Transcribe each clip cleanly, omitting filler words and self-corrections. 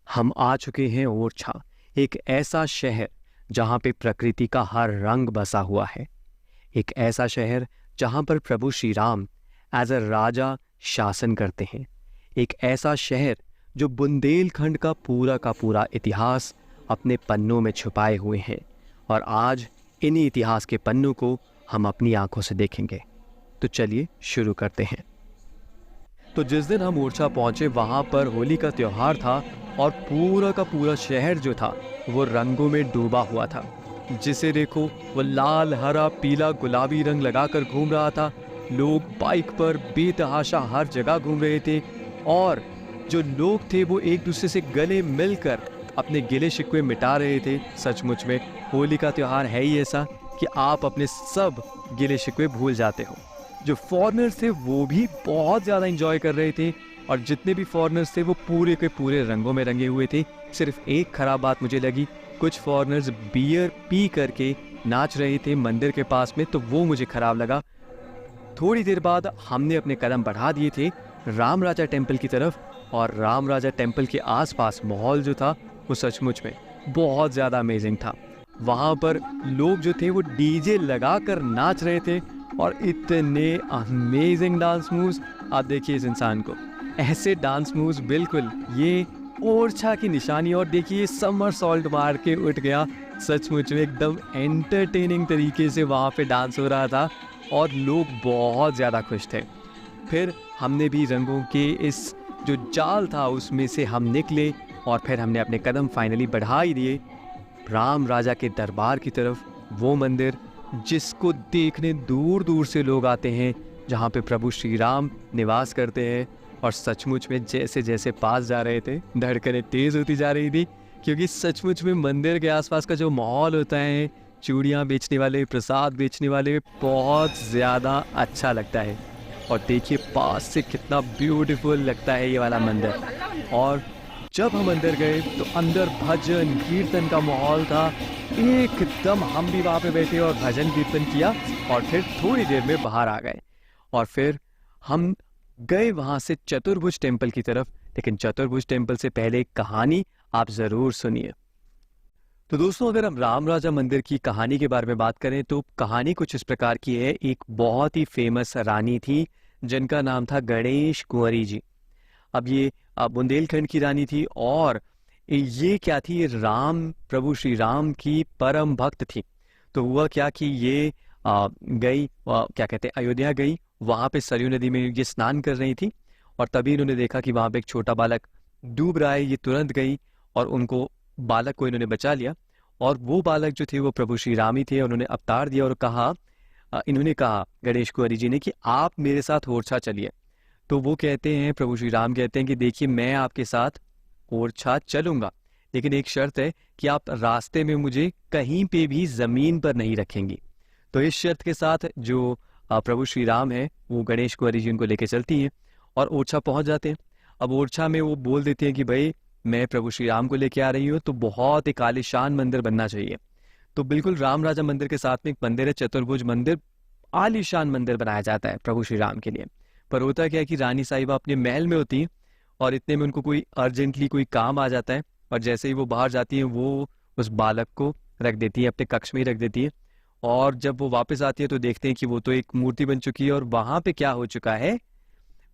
हम आ चुके हैं ओरछा, एक ऐसा शहर जहाँ पे प्रकृति का हर रंग बसा हुआ है। एक ऐसा शहर जहाँ पर प्रभु श्री राम एज अ राजा शासन करते हैं। एक ऐसा शहर जो बुंदेलखंड का पूरा इतिहास अपने पन्नों में छुपाए हुए हैं और आज इन्हीं इतिहास के पन्नों को हम अपनी आंखों से देखेंगे। तो चलिए शुरू करते हैं। तो जिस दिन हम ओरछा पहुंचे वहां पर होली का त्योहार था और पूरा का पूरा शहर जो था वो रंगों में डूबा हुआ था। जिसे देखो वो लाल, हरा, पीला, गुलाबी रंग लगाकर घूम रहा था। लोग बाइक पर बेतहाशा हर जगह घूम रहे थे और जो लोग थे वो एक दूसरे से गले मिलकर अपने गिले शिकवे मिटा रहे थे। सचमुच में होली का त्योहार है ही ऐसा कि आप अपने सब गिले शिकवे भूल जाते हो। जो फॉरेनर्स थे वो भी बहुत ज़्यादा एंजॉय कर रहे थे और जितने भी फॉरेनर्स थे वो पूरे के पूरे रंगों में रंगे हुए थे। सिर्फ एक खराब बात मुझे लगी, कुछ फॉरेनर्स बियर पी करके नाच रहे थे मंदिर के पास में, तो वो मुझे खराब लगा। थोड़ी देर बाद हमने अपने कदम बढ़ा दिए थे राम राजा टेम्पल की तरफ और राम राजा टेम्पल के आसपास माहौल जो था वो सचमुच में बहुत ज़्यादा अमेजिंग था। वहाँ पर लोग जो थे वो डीजे लगा कर नाच रहे थे और इतने अमेजिंग डांस मूव्स। आप देखिए इस इंसान को, ऐसे डांस मूव्स बिल्कुल ये ओरछा की निशानी। और देखिए समर सॉल्ट मार के उठ गया, सचमुच में एकदम एंटरटेनिंग तरीके से वहाँ पे डांस हो रहा था और लोग बहुत ज़्यादा खुश थे। फिर हमने भी रंगों के इस जो जाल था उसमें से हम निकले और फिर हमने अपने कदम फाइनली बढ़ा ही दिए राम राजा के दरबार की तरफ। वो मंदिर जिसको देखने दूर दूर से लोग आते हैं, जहाँ पे प्रभु श्री राम निवास करते हैं। और सचमुच में जैसे जैसे पास जा रहे थे धड़कनें तेज़ होती जा रही थी, क्योंकि सचमुच में मंदिर के आसपास का जो माहौल होता है, चूड़ियाँ बेचने वाले, प्रसाद बेचने वाले, बहुत ज़्यादा अच्छा लगता है। और देखिए पास से कितना ब्यूटीफुल लगता है ये वाला मंदिर। और जब हम अंदर गए तो अंदर भजन कीर्तन का माहौल था एकदम। हम भी वहाँ पे बैठे और भजन कीर्तन किया और फिर थोड़ी देर में बाहर आ गए और फिर हम गए वहाँ से चतुर्भुज टेम्पल की तरफ। लेकिन चतुर्भुज टेम्पल से पहले एक कहानी आप ज़रूर सुनिए। तो दोस्तों, अगर हम राम राजा मंदिर की कहानी के बारे में बात करें तो कहानी कुछ इस प्रकार की है। एक बहुत ही फेमस रानी थी जिनका नाम था गणेश कुंवरी जी। अब ये बुंदेलखंड की रानी थी और ये क्या थी, राम प्रभु श्री राम की परम भक्त थी। तो हुआ क्या कि ये गई क्या कहते हैं अयोध्या गई, वहाँ पे सरयू नदी में ये स्नान कर रही थी और तभी इन्होंने देखा कि वहाँ पे एक छोटा बालक डूब रहा है। ये तुरंत गई और उनको बालक को इन्होंने बचा लिया और वो बालक जो थे वो प्रभु श्री राम ही थे। उन्होंने अवतार दिया और कहा, इन्होंने कहा गणेश कुंवरी जी ने कि आप मेरे साथ ओरछा चलिए। तो वो कहते हैं, प्रभु श्री राम कहते हैं कि देखिए मैं आपके साथ ओरछा चलूंगा, लेकिन एक शर्त है कि आप रास्ते में मुझे कहीं पे भी जमीन पर नहीं रखेंगी। तो इस शर्त के साथ जो प्रभु श्री राम है वो गणेश कुंवरी जी उनको लेके चलती हैं और ओरछा पहुंच जाते हैं। अब ओरछा में वो बोल देते हैं कि भाई मैं प्रभु श्री राम को लेके आ रही हूँ, तो बहुत एक आलीशान मंदिर बनना चाहिए। तो बिल्कुल राम राजा मंदिर के साथ में एक मंदिर है चतुर्भुज मंदिर, आलीशान मंदिर बनाया जाता है प्रभु श्री राम के लिए। पर होता क्या है कि रानी साहिबा अपने महल में होती है और इतने में उनको कोई अर्जेंटली कोई काम आ जाता है और जैसे ही वो बाहर जाती है वो उस बालक को रख देती है, अपने कक्ष में ही रख देती है। और जब वो वापस आती है तो देखते हैं कि वो तो एक मूर्ति बन चुकी है और वहां पे क्या हो चुका है,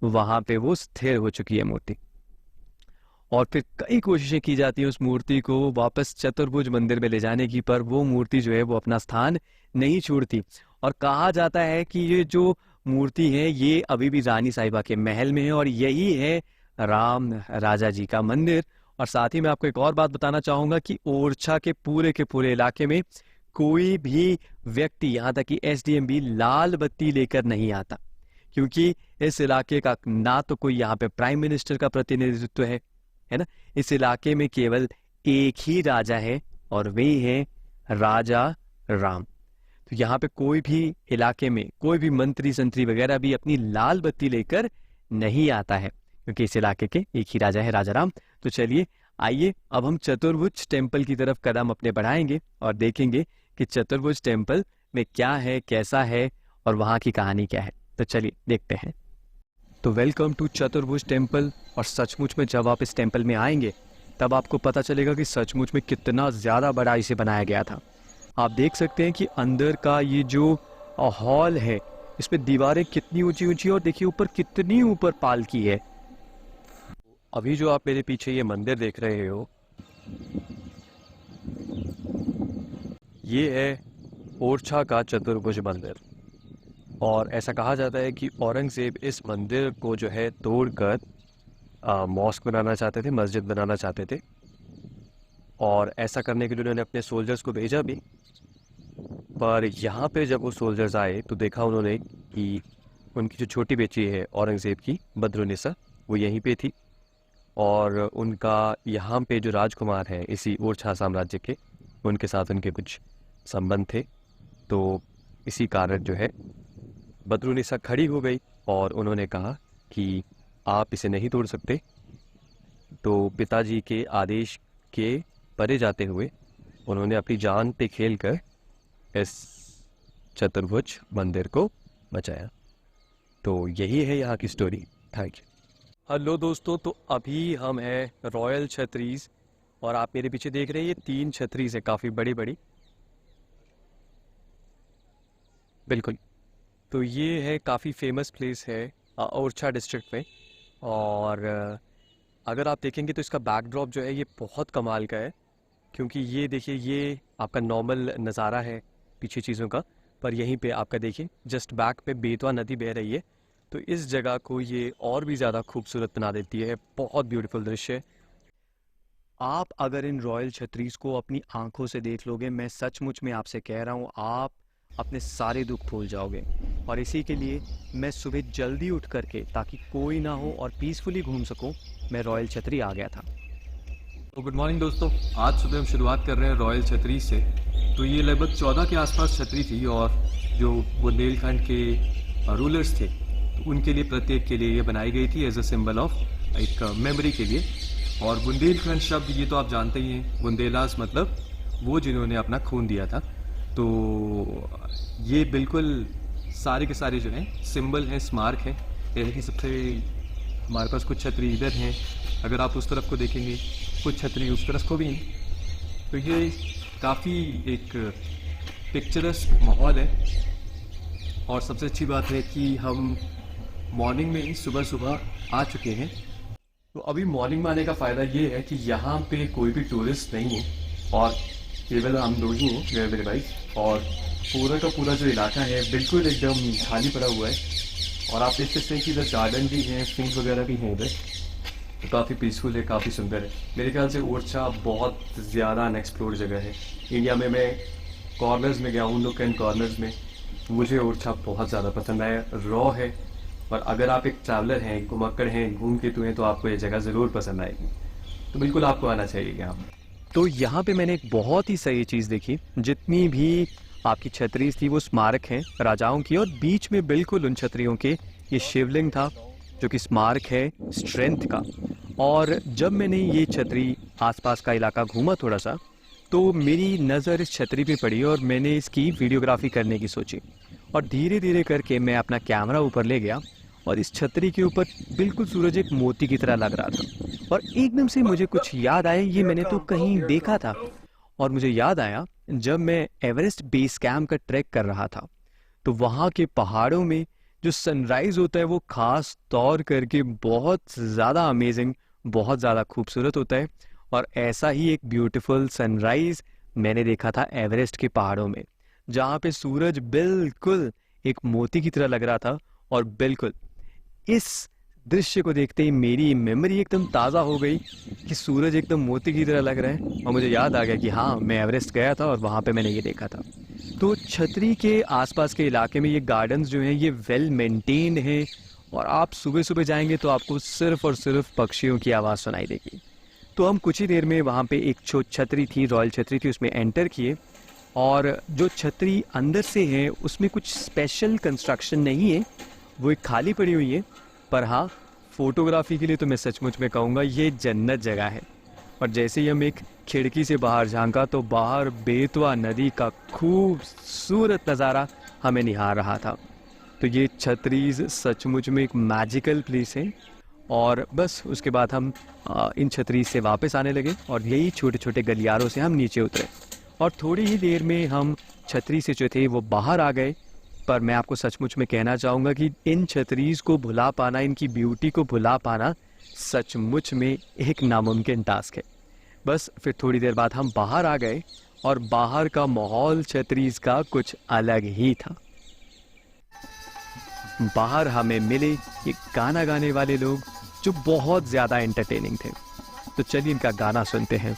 वहां पे वो स्थिर हो चुकी है मूर्ति। और फिर कई कोशिशें की जाती हैं उस मूर्ति को वापस चतुर्भुज मंदिर में ले जाने की, पर वो मूर्ति जो है वो अपना स्थान नहीं छोड़ती। और कहा जाता है कि ये जो मूर्ति है ये अभी भी रानी साहिबा के महल में है और यही है राम राजा जी का मंदिर। और साथ ही मैं आपको एक और बात बताना चाहूंगा कि ओरछा के पूरे इलाके में कोई भी व्यक्ति, यहाँ तक कि एसडीएम भी लाल बत्ती लेकर नहीं आता, क्योंकि इस इलाके का ना तो कोई यहाँ पे प्राइम मिनिस्टर का प्रतिनिधित्व है ना। इस इलाके में केवल एक ही राजा है और वे है राजा राम। तो यहाँ पे कोई भी इलाके में कोई भी मंत्री संतरी वगैरह भी अपनी लाल बत्ती लेकर नहीं आता है, क्योंकि इस इलाके के एक ही राजा है, राजा राम। तो चलिए आइए अब हम चतुर्भुज टेम्पल की तरफ कदम अपने बढ़ाएंगे और देखेंगे कि चतुर्भुज टेम्पल में क्या है, कैसा है और वहाँ की कहानी क्या है। तो चलिए देखते हैं। तो वेलकम टू चतुर्भुज टेम्पल। और सचमुच में जब आप इस टेम्पल में आएंगे तब आपको पता चलेगा कि सचमुच में कितना ज़्यादा बड़ा इसे बनाया गया था। आप देख सकते हैं कि अंदर का ये जो हॉल है, इसमें दीवारें कितनी ऊंची ऊंची और देखिए ऊपर कितनी ऊपर पालकी है। अभी जो आप मेरे पीछे ये मंदिर देख रहे हो, ये है ओरछा का चतुर्भुज मंदिर। और ऐसा कहा जाता है कि औरंगज़ेब इस मंदिर को जो है तोड़कर मॉस्क बनाना चाहते थे, मस्जिद बनाना चाहते थे। और ऐसा करने के लिए उन्होंने अपने सोल्जर्स को भेजा भी। पर यहाँ पे जब वो सोल्जर्स आए तो देखा उन्होंने कि उनकी जो छोटी बेटी है औरंगज़ेब की, बद्रुनिसा, वो यहीं पे थी। और उनका यहाँ पे जो राजकुमार हैं इसी ओरछा साम्राज्य के, उनके साथ उनके कुछ संबंध थे। तो इसी कारण जो है बद्रुनिसा खड़ी हो गई और उन्होंने कहा कि आप इसे नहीं तोड़ सकते। तो पिताजी के आदेश के परे जाते हुए उन्होंने अपनी जान पे खेल कर इस चतुर्भुज मंदिर को बचाया। तो यही है यहाँ की स्टोरी। Thank you. हेलो दोस्तों, तो अभी हम हैं रॉयल छतरीज और आप मेरे पीछे देख रहे हैं ये 3 छतरीज है, काफ़ी बड़ी बड़ी। बिल्कुल, तो ये है काफ़ी फेमस प्लेस है ओरछा डिस्ट्रिक्ट में। और अगर आप देखेंगे तो इसका बैकड्रॉप जो है ये बहुत कमाल का है, क्योंकि ये देखिए ये आपका नॉर्मल नज़ारा है पीछे चीज़ों का, पर यहीं पे आपका देखिए जस्ट बैक पे बेतवा नदी बह रही है। तो इस जगह को ये और भी ज़्यादा खूबसूरत बना देती है। बहुत ब्यूटीफुल दृश्य है। आप अगर इन रॉयल छतरीज को अपनी आंखों से देख लोगे, मैं सचमुच में आपसे कह रहा हूँ, आप अपने सारे दुख भूल जाओगे। और इसी के लिए मैं सुबह जल्दी उठ करके, ताकि कोई ना हो और पीसफुली घूम सकूं, मैं रॉयल छतरी आ गया था। तो गुड मॉर्निंग दोस्तों, आज सुबह हम शुरुआत कर रहे हैं रॉयल छतरी से। तो ये लगभग 14 के आसपास छतरी थी और जो बुंदेलखंड के रूलर्स थे तो उनके लिए, प्रत्येक के लिए ये बनाई गई थी एज अ सिंबल ऑफ एक मेमोरी के लिए। और बुंदेलखंड शब्द ये तो आप जानते ही हैं, बुंदेलास मतलब वो जिन्होंने अपना खून दिया था। तो ये बिल्कुल सारे के सारे जो हैं सिंबल हैं, स्मारक हैं। जैसे कि सबसे हमारे पास कुछ छतरी इधर हैं, अगर आप उस तरफ को देखेंगे कुछ छतरी उस तरफ को भी हैं। तो ये काफ़ी एक पिक्चरस्क माहौल है। और सबसे अच्छी बात है कि हम मॉर्निंग में ही सुबह सुबह आ चुके हैं। तो अभी मॉर्निंग में आने का फ़ायदा ये है कि यहाँ पे कोई भी टूरिस्ट नहीं है और केवल हम लोग ही हैं, मेरे भाई। और पूरा का पूरा जो इलाका है बिल्कुल एकदम खाली पड़ा हुआ है। और आप देख सकते हैं कि इधर गार्डन भी हैं, फील्ड वगैरह भी हैं इधर। तो काफ़ी पीसफुल है, काफ़ी सुंदर है। मेरे ख्याल से ओरछा बहुत ज़्यादा अनएक्सप्लोर्ड जगह है इंडिया में। मैं कॉर्नर्स में गया हूँ, नूक एंड कॉर्नर्स में। मुझे ओरछा बहुत ज़्यादा पसंद आया। रॉ है, और अगर आप एक ट्रैवलर हैं, घुमक्कड़ हैं, घूम के तो हैं, तो आपको ये जगह ज़रूर पसंद आएगी। तो बिल्कुल आपको आना चाहिए यहाँ पर। तो यहाँ पे मैंने एक बहुत ही सही चीज़ देखी। जितनी भी आपकी छतरीज थी वो स्मारक हैं राजाओं की, और बीच में बिल्कुल उन छतरियों के ये शिवलिंग था जो कि स्मारक है स्ट्रेंथ का। और जब मैंने ये छतरी आसपास का इलाका घूमा थोड़ा सा, तो मेरी नज़र इस छतरी पे पड़ी और मैंने इसकी वीडियोग्राफी करने की सोची। और धीरे धीरे करके मैं अपना कैमरा ऊपर ले गया और इस छतरी के ऊपर बिल्कुल सूरज एक मोती की तरह लग रहा था। और एकदम से मुझे कुछ याद आया, ये मैंने तो कहीं देखा था। और मुझे याद आया जब मैं एवरेस्ट बेस कैंप का ट्रैक कर रहा था, तो वहाँ के पहाड़ों में जो सनराइज होता है वो खास तौर करके बहुत ज़्यादा अमेजिंग, बहुत ज़्यादा खूबसूरत होता है। और ऐसा ही एक ब्यूटीफुल सनराइज मैंने देखा था एवरेस्ट के पहाड़ों में, जहाँ पे सूरज बिल्कुल एक मोती की तरह लग रहा था। और बिल्कुल इस दृश्य को देखते ही मेरी मेमोरी एकदम ताज़ा हो गई कि सूरज एकदम मोती की तरह लग रहा है। और मुझे याद आ गया कि हाँ, मैं एवरेस्ट गया था और वहाँ पे मैंने ये देखा था। तो छतरी के आसपास के इलाके में ये गार्डन्स जो हैं ये वेल मेंटेन्ड हैं। और आप सुबह सुबह जाएंगे तो आपको सिर्फ और सिर्फ पक्षियों की आवाज़ सुनाई देगी। तो हम कुछ ही देर में वहाँ पे एक छतरी थी, रॉयल छतरी थी, उसमें एंटर किए। और जो छतरी अंदर से है उसमें कुछ स्पेशल कंस्ट्रक्शन नहीं है, वो एक खाली पड़ी हुई है। पर हाँ, फोटोग्राफी के लिए तो मैं सचमुच में कहूँगा ये जन्नत जगह है। और जैसे ही हम एक खिड़की से बाहर झांका तो बाहर बेतवा नदी का खूबसूरत नज़ारा हमें निहार रहा था। तो ये छतरीज सचमुच में एक मैजिकल प्लेस है। और बस उसके बाद हम इन छतरी से वापस आने लगे और यही छोटे छोटे गलियारों से हम नीचे उतरे और थोड़ी ही देर में हम छतरी से जो थे वो बाहर आ गए। पर मैं आपको सचमुच में कहना चाहूँगा कि इन छतरीज को भुला पाना, इनकी ब्यूटी को भुला पाना सचमुच में एक नामुमकिन टास्क है। बस फिर थोड़ी देर बाद हम बाहर आ गए और बाहर का माहौल छतरीज का कुछ अलग ही था। बाहर हमें मिले ये गाना गाने वाले लोग जो बहुत ज़्यादा एंटरटेनिंग थे। तो चलिए इनका गाना सुनते हैं।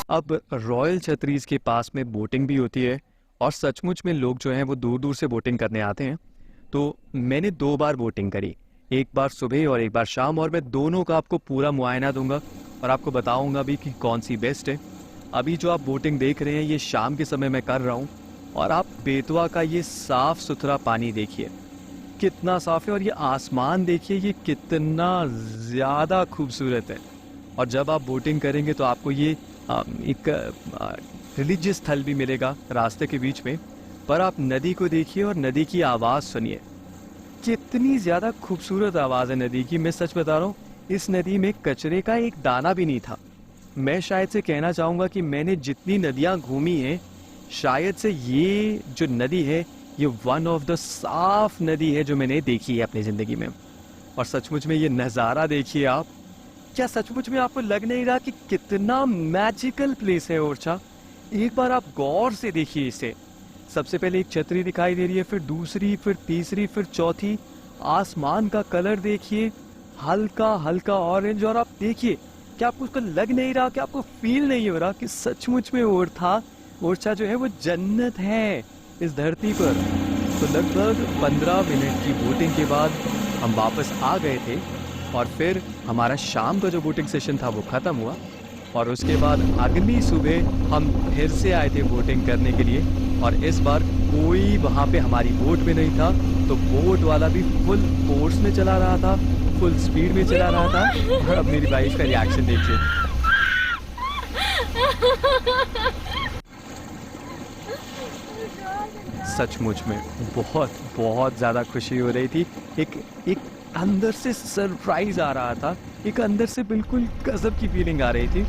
अब रॉयल छतरीज के पास में बोटिंग भी होती है और सचमुच में लोग जो हैं वो दूर दूर से बोटिंग करने आते हैं। तो मैंने 2 बार बोटिंग करी, एक बार सुबह और एक बार शाम, और मैं दोनों का आपको पूरा मुआयना दूंगा और आपको बताऊंगा भी कि कौन सी बेस्ट है। अभी जो आप बोटिंग देख रहे हैं ये शाम के समय मैं कर रहा हूँ और आप बेतवा का ये साफ सुथरा पानी देखिए कितना साफ है और ये आसमान देखिए ये कितना ज़्यादा खूबसूरत है। और जब आप बोटिंग करेंगे तो आपको ये एक रिलीजियस स्थल भी मिलेगा रास्ते के बीच में, पर आप नदी को देखिए और नदी की आवाज़ सुनिए, कितनी ज़्यादा खूबसूरत आवाज़ है नदी की। मैं सच बता रहा हूँ, इस नदी में कचरे का एक दाना भी नहीं था। मैं शायद से कहना चाहूँगा कि मैंने जितनी नदियाँ घूमी हैं शायद से ये जो नदी है ये वन ऑफ द साफ नदी है जो मैंने देखी है अपनी ज़िंदगी में। और सचमुच में ये नज़ारा देखिए आप, क्या सचमुच में आपको लग नहीं रहा कि कितना मैजिकल प्लेस है ओरछा? एक बार आप गौर से देखिए इसे। सबसे पहले एक छतरी दिखाई दे रही है, फिर दूसरी, फिर तीसरी, फिर चौथी। आसमान का कलर देखिए, हल्का हल्का ऑरेंज। और आप देखिए क्या आपको उसका लग नहीं रहा, क्या आपको फील नहीं हो रहा कि सचमुच में ओरछा जो है वो जन्नत है इस धरती पर। तो लगभग 15 मिनट की बोटिंग के बाद हम वापस आ गए थे और फिर हमारा शाम का जो बोटिंग सेशन था वो ख़त्म हुआ और उसके बाद अगली सुबह हम फिर से आए थे बोटिंग करने के लिए। और इस बार कोई वहाँ पे हमारी बोट में नहीं था, तो बोट वाला भी फुल फोर्स में चला रहा था, फुल स्पीड में चला रहा था। और अब मेरी वाइफ का रिएक्शन देखिए। सचमुच में बहुत बहुत ज़्यादा खुशी हो रही थी। एक अंदर से सरप्राइज आ रहा था, एक अंदर से बिल्कुल गजब की फीलिंग आ रही थी।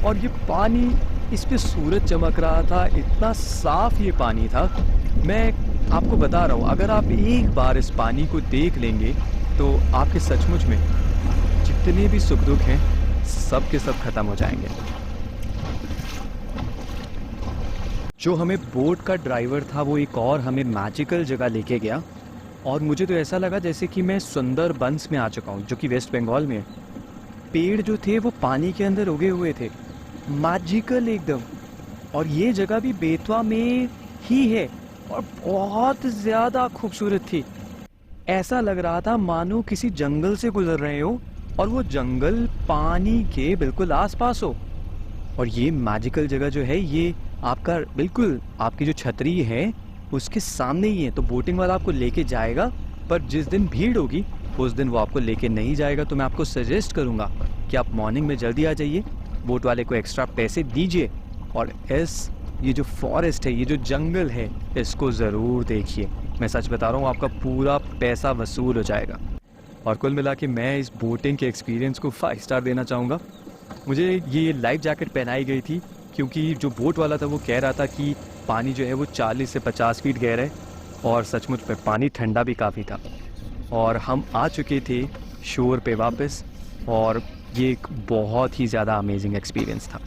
और ये पानी, इस पे सूरज चमक रहा था, इतना साफ ये पानी था। मैं आपको बता रहा हूँ, अगर आप एक बार इस पानी को देख लेंगे तो आपके सचमुच में जितने भी सुख दुख हैं सब के सब खत्म हो जाएंगे। जो हमें बोट का ड्राइवर था वो एक और हमें मैजिकल जगह लेके गया और मुझे तो ऐसा लगा जैसे कि मैं सुंदरबंस में आ चुका हूँ, जो कि वेस्ट बंगाल में है। पेड़ जो थे वो पानी के अंदर उगे हुए थे, मैजिकल एकदम। और ये जगह भी बेतवा में ही है और बहुत ज़्यादा खूबसूरत थी। ऐसा लग रहा था मानो किसी जंगल से गुजर रहे हो और वो जंगल पानी के बिल्कुल आसपास हो। और ये मैजिकल जगह जो है ये आपका बिल्कुल आपकी जो छतरी है उसके सामने ही है। तो बोटिंग वाला आपको लेके जाएगा, पर जिस दिन भीड़ होगी उस दिन वो आपको लेके नहीं जाएगा। तो मैं आपको सजेस्ट करूँगा कि आप मॉर्निंग में जल्दी आ जाइए, बोट वाले को एक्स्ट्रा पैसे दीजिए और ये जो फॉरेस्ट है, ये जो जंगल है, इसको ज़रूर देखिए। मैं सच बता रहा हूँ, आपका पूरा पैसा वसूल हो जाएगा। और कुल मिला के मैं इस बोटिंग के एक्सपीरियंस को 5 स्टार देना चाहूँगा। मुझे ये लाइफ जैकेट पहनाई गई थी क्योंकि जो बोट वाला था वो कह रहा था कि पानी जो है वो 40 से 50 फीट गहरा है और सचमुच में पानी ठंडा भी काफ़ी था। और हम आ चुके थे शोर पे वापस और ये एक बहुत ही ज़्यादा अमेजिंग एक्सपीरियंस था।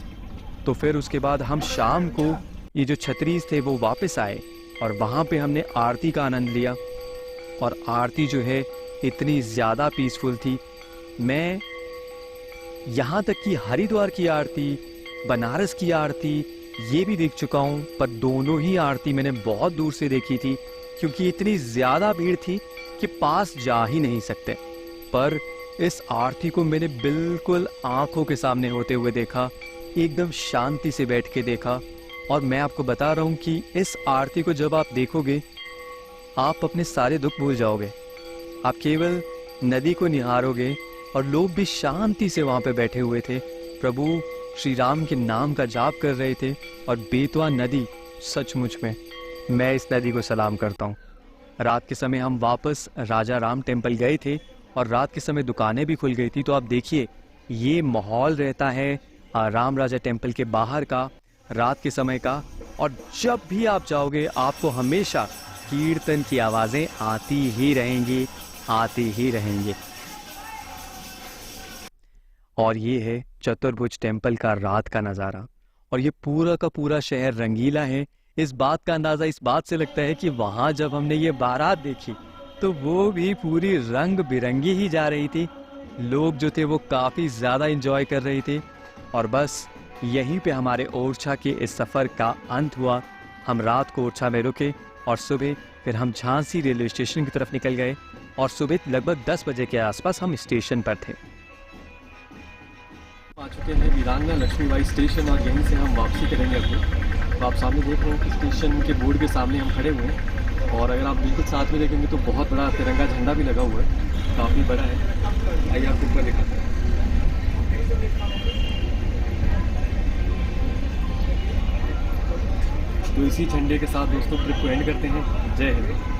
तो फिर उसके बाद हम शाम को ये जो छतरीज थे वो वापस आए और वहाँ पे हमने आरती का आनंद लिया। और आरती जो है इतनी ज़्यादा पीसफुल थी। मैं यहाँ तक कि हरिद्वार की आरती, बनारस की आरती ये भी देख चुका हूँ, पर दोनों ही आरती मैंने बहुत दूर से देखी थी क्योंकि इतनी ज़्यादा भीड़ थी कि पास जा ही नहीं सकते। पर इस आरती को मैंने बिल्कुल आंखों के सामने होते हुए देखा, एकदम शांति से बैठ के देखा। और मैं आपको बता रहा हूँ कि इस आरती को जब आप देखोगे आप अपने सारे दुख भूल जाओगे। आप केवल नदी को निहारोगे और लोग भी शांति से वहां पे बैठे हुए थे, प्रभु श्री राम के नाम का जाप कर रहे थे। और बेतवा नदी, सचमुच में मैं इस नदी को सलाम करता हूँ। रात के समय हम वापस राजा राम टेम्पल गए थे और रात के समय दुकानें भी खुल गई थी। तो आप देखिए ये माहौल रहता है राम राजा टेम्पल के बाहर का रात के समय का, और जब भी आप जाओगे आपको हमेशा कीर्तन की आवाज़ें आती ही रहेंगी, आती ही रहेंगी। और ये है चतुर्भुज टेम्पल का रात का नज़ारा। और ये पूरा का पूरा शहर रंगीला है। इस बात का अंदाज़ा इस बात से लगता है कि वहाँ जब हमने ये बारात देखी तो वो भी पूरी रंग बिरंगी ही जा रही थी। लोग जो थे वो काफ़ी ज़्यादा इंजॉय कर रहे थे। और बस यहीं पे हमारे ओरछा के इस सफ़र का अंत हुआ। हम रात को ओरछा में रुके और सुबह फिर हम झांसी रेलवे स्टेशन की तरफ निकल गए और सुबह लगभग 10 बजे के आसपास हम स्टेशन पर थे। आ चुके हैं वीरांगना लक्ष्मीबाई स्टेशन और यहीं से हम वापसी करेंगे अपनी। तो आप सामने देख रहे हैं कि स्टेशन के बोर्ड के सामने हम खड़े हुए हैं और अगर आप बिल्कुल साथ में देखेंगे तो बहुत बड़ा तिरंगा झंडा भी लगा हुआ है, काफ़ी बड़ा है। आइए आपको ऊपर दिखाते हैं। तो इसी झंडे के साथ दोस्तों ट्रिप को एंड करते हैं। जय हिंद।